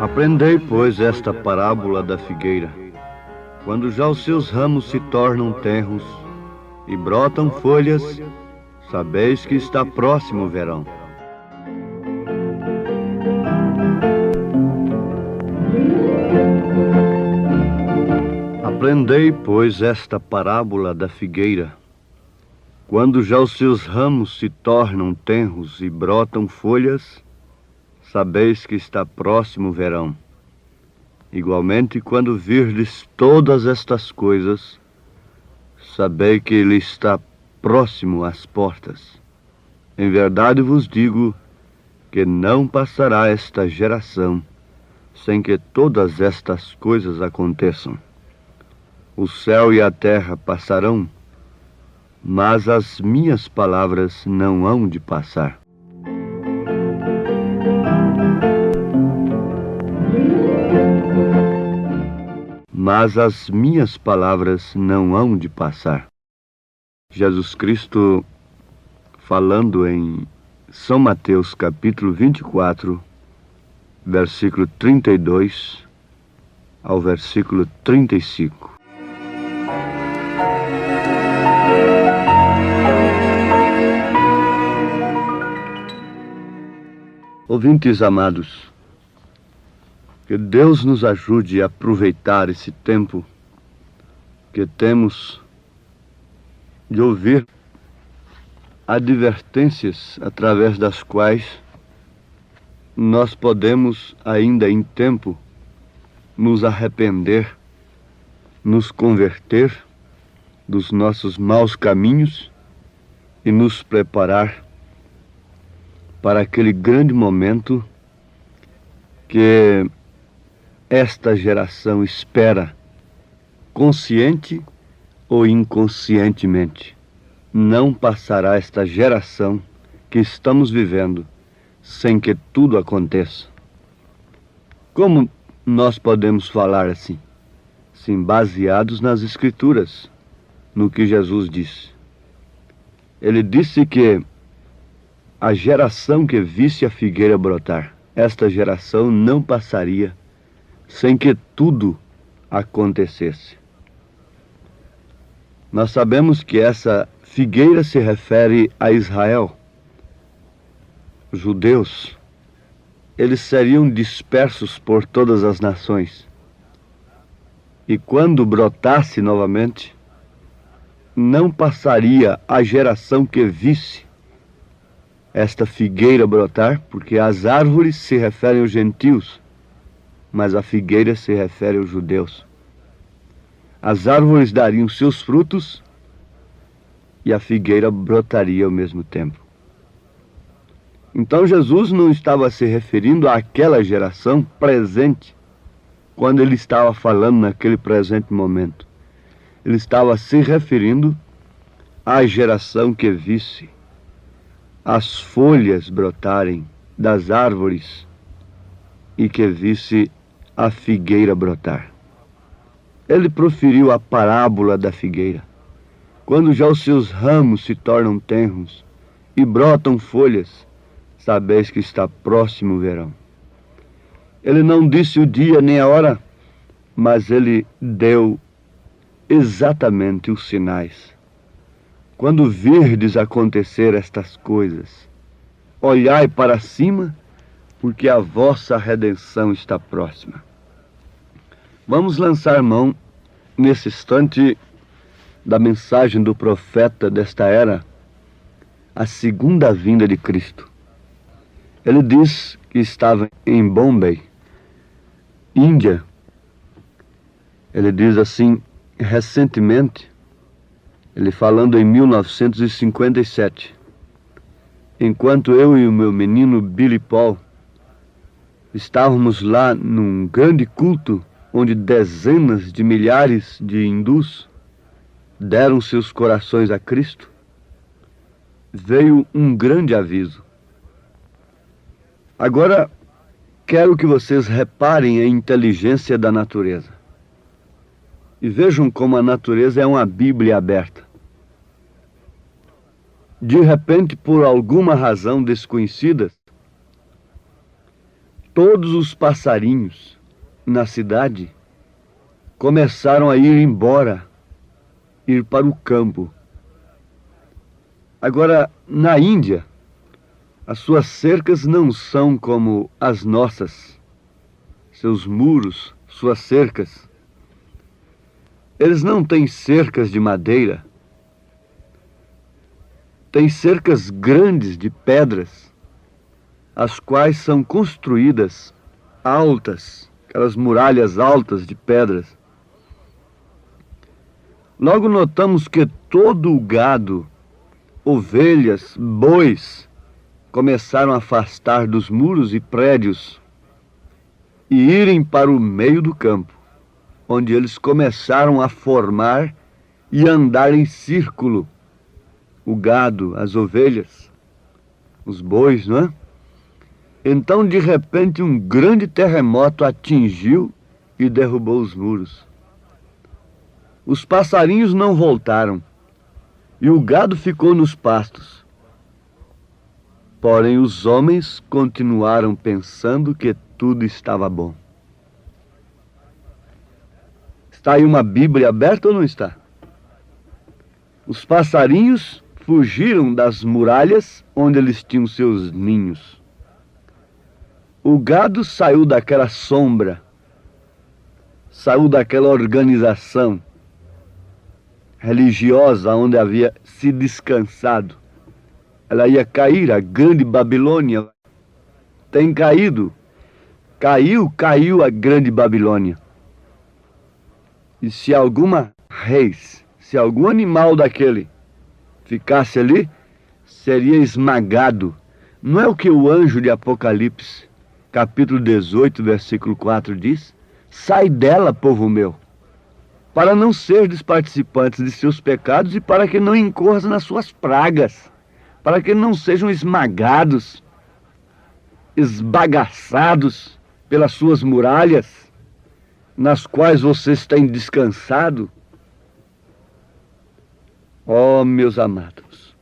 Aprendei, pois, esta parábola da figueira. Quando já os seus ramos se tornam tenros e brotam folhas, sabeis que está próximo o verão. Aprendei, pois, esta parábola da figueira. Quando já os seus ramos se tornam tenros e brotam folhas, sabeis que está próximo o verão. Igualmente, quando virdes todas estas coisas, sabei que ele está próximo às portas. Em verdade vos digo que não passará esta geração sem que todas estas coisas aconteçam. O céu e a terra passarão, mas as minhas palavras não hão de passar. Mas as minhas palavras não hão de passar. Jesus Cristo, falando em São Mateus, capítulo 24, versículo 32 ao versículo 35. Ouvintes amados, que Deus nos ajude a aproveitar esse tempo que temos de ouvir advertências através das quais nós podemos, ainda em tempo, nos arrepender, nos converter dos nossos maus caminhos e nos preparar para aquele grande momento que esta geração espera, consciente ou inconscientemente. Não passará esta geração que estamos vivendo sem que tudo aconteça. Como nós podemos falar assim? Sim, baseados nas Escrituras, no que Jesus disse. Ele disse que a geração que visse a figueira brotar, esta geração não passaria sem que tudo acontecesse. Nós sabemos que essa figueira se refere a Israel. Os judeus, eles seriam dispersos por todas as nações. E quando brotasse novamente, não passaria a geração que visse esta figueira brotar, porque as árvores se referem aos gentios, mas a figueira se refere aos judeus. As árvores dariam seus frutos e a figueira brotaria ao mesmo tempo. Então Jesus não estava se referindo àquela geração presente, quando ele estava falando naquele presente momento. Ele estava se referindo à geração que visse as folhas brotarem das árvores e que visse a figueira brotar. Ele proferiu a parábola da figueira. Quando já os seus ramos se tornam tenros e brotam folhas, sabeis que está próximo o verão. Ele não disse o dia nem a hora, mas ele deu exatamente os sinais. Quando virdes acontecer estas coisas, olhai para cima, porque a vossa redenção está próxima. Vamos lançar mão, nesse instante, da mensagem do profeta desta era, a segunda vinda de Cristo. Ele diz que estava em Bombay, Índia. Ele diz assim, recentemente, ele falando em 1957, enquanto eu e o meu menino Billy Paul estávamos lá num grande culto onde dezenas de milhares de hindus deram seus corações a Cristo, veio um grande aviso. Agora, quero que vocês reparem a inteligência da natureza. E vejam como a natureza é uma Bíblia aberta. De repente, por alguma razão desconhecida, todos os passarinhos na cidade começaram a ir embora, ir para o campo. Agora, na Índia, as suas cercas não são como as nossas. Seus muros, suas cercas. Eles não têm cercas de madeira. Têm cercas grandes de pedras, as quais são construídas altas, aquelas muralhas altas de pedras. Logo notamos que todo o gado, ovelhas, bois, começaram a afastar dos muros e prédios e irem para o meio do campo, onde eles começaram a formar e andar em círculo. O gado, as ovelhas, os bois, não é? Então, de repente, um grande terremoto atingiu e derrubou os muros. Os passarinhos não voltaram e o gado ficou nos pastos. Porém, os homens continuaram pensando que tudo estava bom. Está aí uma Bíblia aberta ou não está? Os passarinhos fugiram das muralhas onde eles tinham seus ninhos. O gado saiu daquela sombra, saiu daquela organização religiosa onde havia se descansado. Ela ia cair, a grande Babilônia tem caído. Caiu a grande Babilônia. E se alguma reis, se algum animal daquele ficasse ali, seria esmagado. Não é o que o anjo de Apocalipse, capítulo 18, versículo 4 diz? Sai dela, povo meu, para não serdes participantes de seus pecados e para que não incorras nas suas pragas, para que não sejam esmagados, esbagaçados pelas suas muralhas, nas quais vocês têm descansado. Oh, meus amados,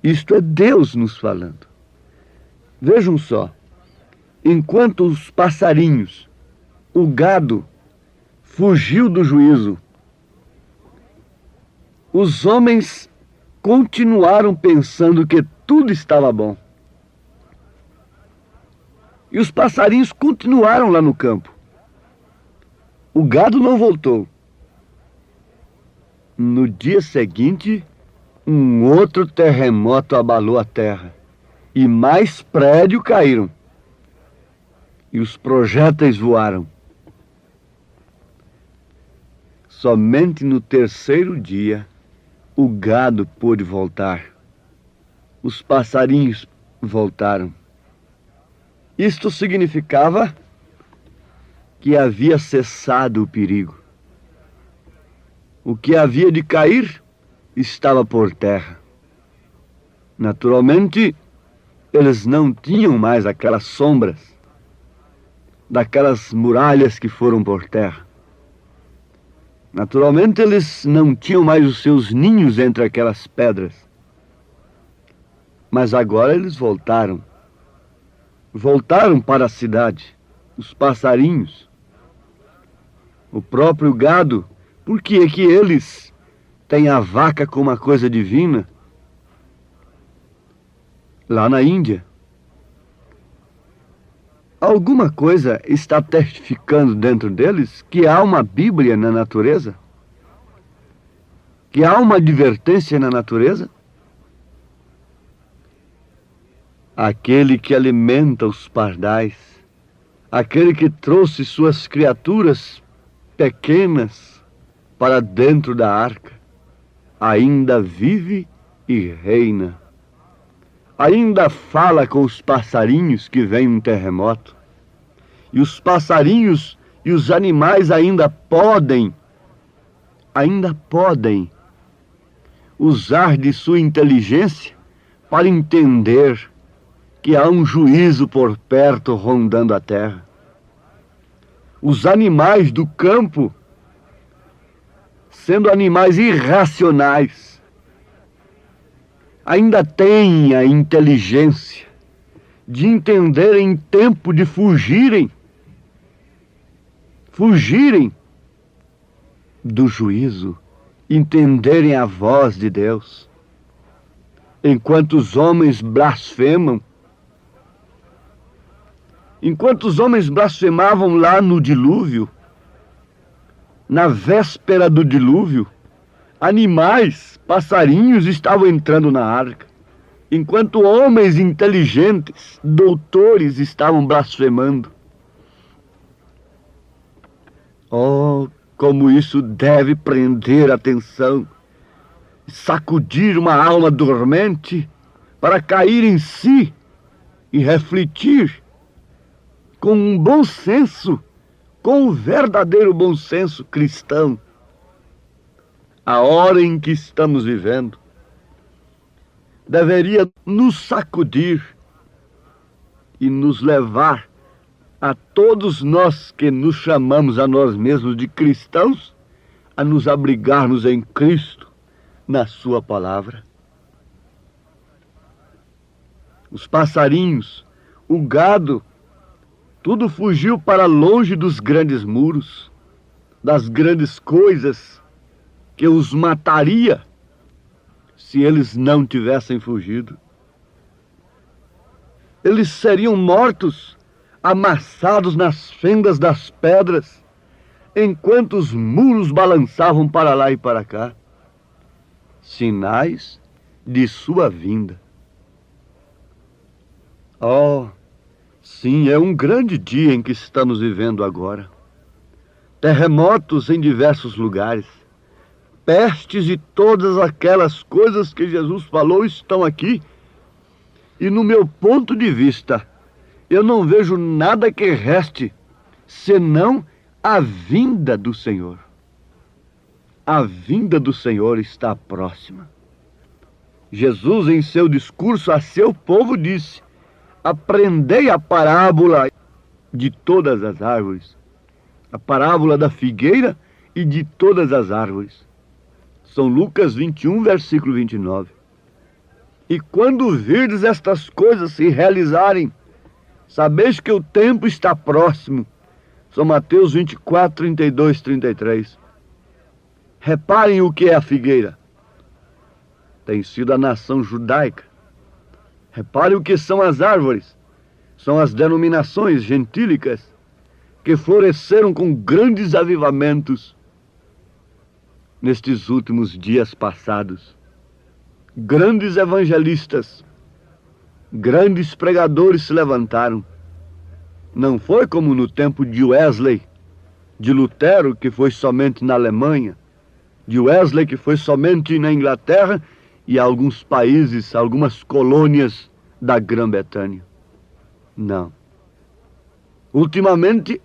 isto é Deus nos falando. Vejam só, enquanto os passarinhos, o gado, fugiu do juízo, os homens continuaram pensando que tudo estava bom. E os passarinhos continuaram lá no campo. O gado não voltou. No dia seguinte, um outro terremoto abalou a terra e mais prédios caíram. E os projéteis voaram. Somente no terceiro dia, o gado pôde voltar. Os passarinhos voltaram. Isto significava que havia cessado o perigo. O que havia de cair estava por terra. Naturalmente, eles não tinham mais aquelas sombras daquelas muralhas que foram por terra. Naturalmente, eles não tinham mais os seus ninhos entre aquelas pedras. Mas agora eles voltaram. Voltaram para a cidade. Os passarinhos, o próprio gado. Por que é que eles têm a vaca como uma coisa divina? Lá na Índia, alguma coisa está testificando dentro deles que há uma Bíblia na natureza? Que há uma advertência na natureza? Aquele que alimenta os pardais, aquele que trouxe suas criaturas pequenas para dentro da arca, ainda vive e reina. Ainda fala com os passarinhos que vem um terremoto. E os passarinhos e os animais ainda podem usar de sua inteligência para entender que há um juízo por perto rondando a terra. Os animais do campo, sendo animais irracionais, ainda têm a inteligência de entenderem tempo de fugirem do juízo, entenderem a voz de Deus. Enquanto os homens blasfemam, enquanto os homens blasfemavam lá no dilúvio, na véspera do dilúvio, animais, passarinhos estavam entrando na arca. Enquanto homens inteligentes, doutores, estavam blasfemando. Oh, como isso deve prender a atenção, sacudir uma alma dormente para cair em si e refletir com um bom senso, com um verdadeiro bom senso cristão, a hora em que estamos vivendo deveria nos sacudir e nos levar a todos nós que nos chamamos a nós mesmos de cristãos, a nos abrigarmos em Cristo, na sua palavra. Os passarinhos, o gado, tudo fugiu para longe dos grandes muros, das grandes coisas que os mataria se eles não tivessem fugido. Eles seriam mortos, amassados nas fendas das pedras, enquanto os muros balançavam para lá e para cá. Sinais de sua vinda. Oh, sim, é um grande dia em que estamos vivendo agora. Terremotos em diversos lugares. Pestes e todas aquelas coisas que Jesus falou estão aqui. E no meu ponto de vista, eu não vejo nada que reste senão a vinda do Senhor. A vinda do Senhor está próxima. Jesus, em seu discurso a seu povo, disse: aprendei a parábola de todas as árvores, a parábola da figueira e de todas as árvores. São Lucas 21, versículo 29. E quando virdes estas coisas se realizarem, sabeis que o tempo está próximo. São Mateus 24, 32, 33. Reparem o que é a figueira. Tem sido a nação judaica. Reparem o que são as árvores. São as denominações gentílicas que floresceram com grandes avivamentos nestes últimos dias passados. Grandes evangelistas, grandes pregadores se levantaram. Não foi como no tempo de Wesley, de Lutero, que foi somente na Alemanha, de Wesley, que foi somente na Inglaterra e alguns países, algumas colônias da Grã-Bretanha. Não. Ultimamente,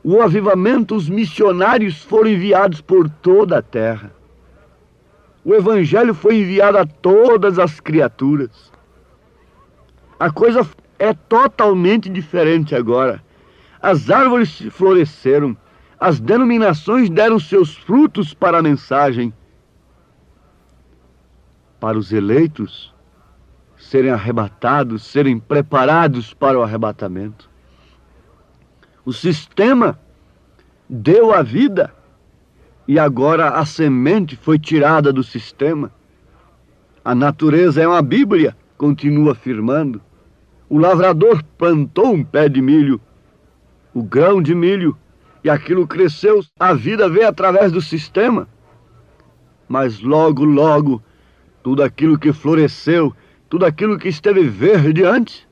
o avivamento, os missionários foram enviados por toda a terra. O evangelho foi enviado a todas as criaturas. A coisa é totalmente diferente agora. As árvores floresceram, as denominações deram seus frutos para a mensagem. Para os eleitos serem arrebatados, serem preparados para o arrebatamento. O sistema deu a vida e agora a semente foi tirada do sistema. A natureza é uma Bíblia, continua afirmando. O lavrador plantou um pé de milho, o grão de milho, e aquilo cresceu, a vida veio através do sistema. Mas logo, logo, tudo aquilo que floresceu, tudo aquilo que esteve verde antes,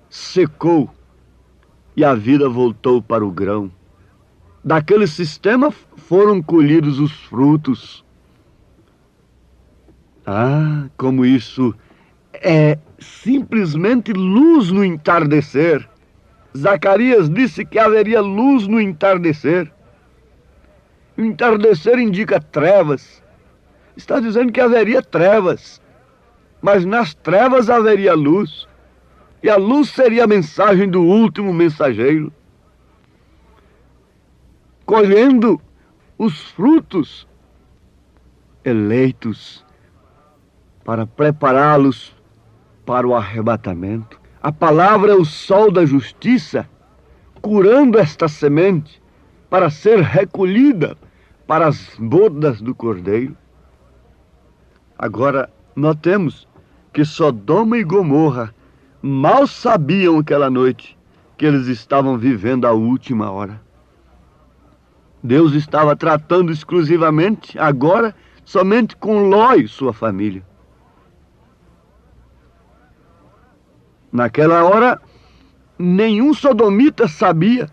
secou e a vida voltou para o grão. Daquele sistema foram colhidos os frutos. Ah, como isso é simplesmente luz no entardecer. Zacarias disse que haveria luz no entardecer. O entardecer indica trevas. Está dizendo que haveria trevas, mas nas trevas haveria luz. E a luz seria a mensagem do último mensageiro, colhendo os frutos eleitos para prepará-los para o arrebatamento. A palavra é o sol da justiça, curando esta semente para ser recolhida para as bodas do Cordeiro. Agora, notemos que Sodoma e Gomorra mal sabiam aquela noite que eles estavam vivendo a última hora. Deus estava tratando exclusivamente, agora, somente com Ló e sua família. Naquela hora, nenhum sodomita sabia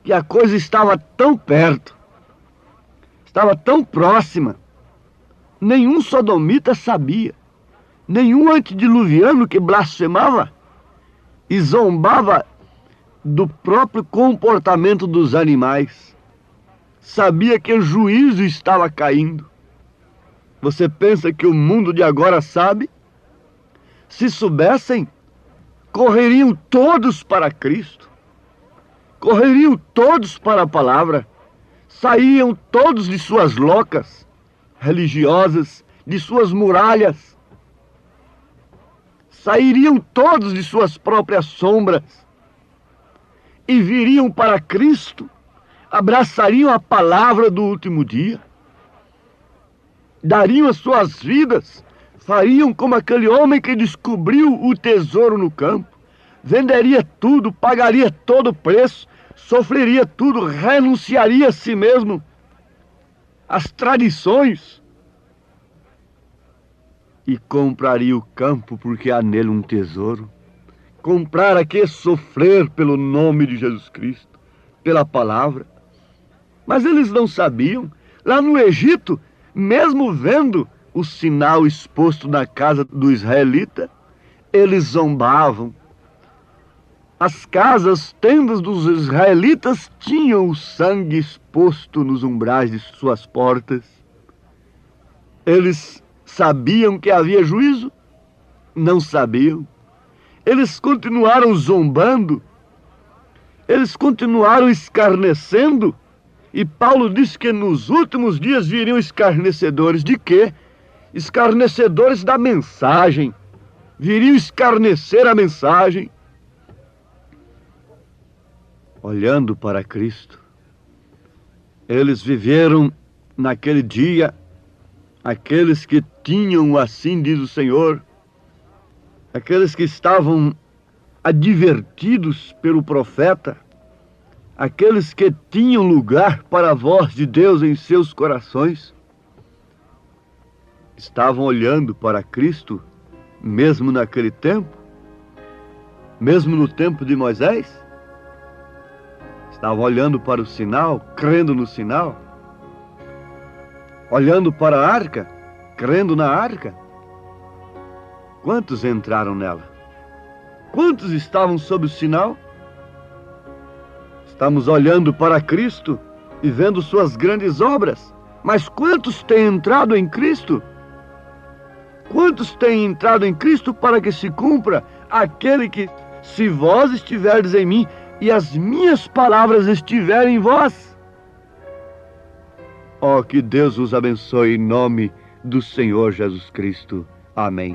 que a coisa estava tão perto, estava tão próxima. Nenhum sodomita sabia, nenhum antediluviano que blasfemava e zombava do próprio comportamento dos animais sabia que o juízo estava caindo. Você pensa que o mundo de agora sabe? Se soubessem, correriam todos para Cristo, correriam todos para a palavra, saíam todos de suas locas religiosas, de suas muralhas, sairiam todos de suas próprias sombras e viriam para Cristo, abraçariam a palavra do último dia, dariam as suas vidas, fariam como aquele homem que descobriu o tesouro no campo, venderia tudo, pagaria todo o preço, sofreria tudo, renunciaria a si mesmo, às tradições, e compraria o campo porque há nele um tesouro. Comprar aqui é sofrer pelo nome de Jesus Cristo, pela palavra. Mas eles não sabiam. Lá no Egito, mesmo vendo o sinal exposto na casa do israelita, eles zombavam. As casas, tendas dos israelitas tinham o sangue exposto nos umbrais de suas portas. Eles sabiam que havia juízo? Não sabiam. Eles continuaram zombando, eles continuaram escarnecendo, e Paulo disse que nos últimos dias viriam escarnecedores de quê? Escarnecedores da mensagem, viriam escarnecer a mensagem. Olhando para Cristo, eles viveram naquele dia, aqueles que tinham, assim diz o Senhor, aqueles que estavam advertidos pelo profeta, aqueles que tinham lugar para a voz de Deus em seus corações, estavam olhando para Cristo, mesmo naquele tempo, mesmo no tempo de Moisés, estavam olhando para o sinal, crendo no sinal, olhando para a arca, crendo na arca. Quantos entraram nela? Quantos estavam sob o sinal? Estamos olhando para Cristo e vendo suas grandes obras, mas quantos têm entrado em Cristo? Quantos têm entrado em Cristo para que se cumpra aquele que, se vós estiverdes em mim e as minhas palavras estiverem em vós? Oh, que Deus os abençoe em nome do Senhor Jesus Cristo. Amém.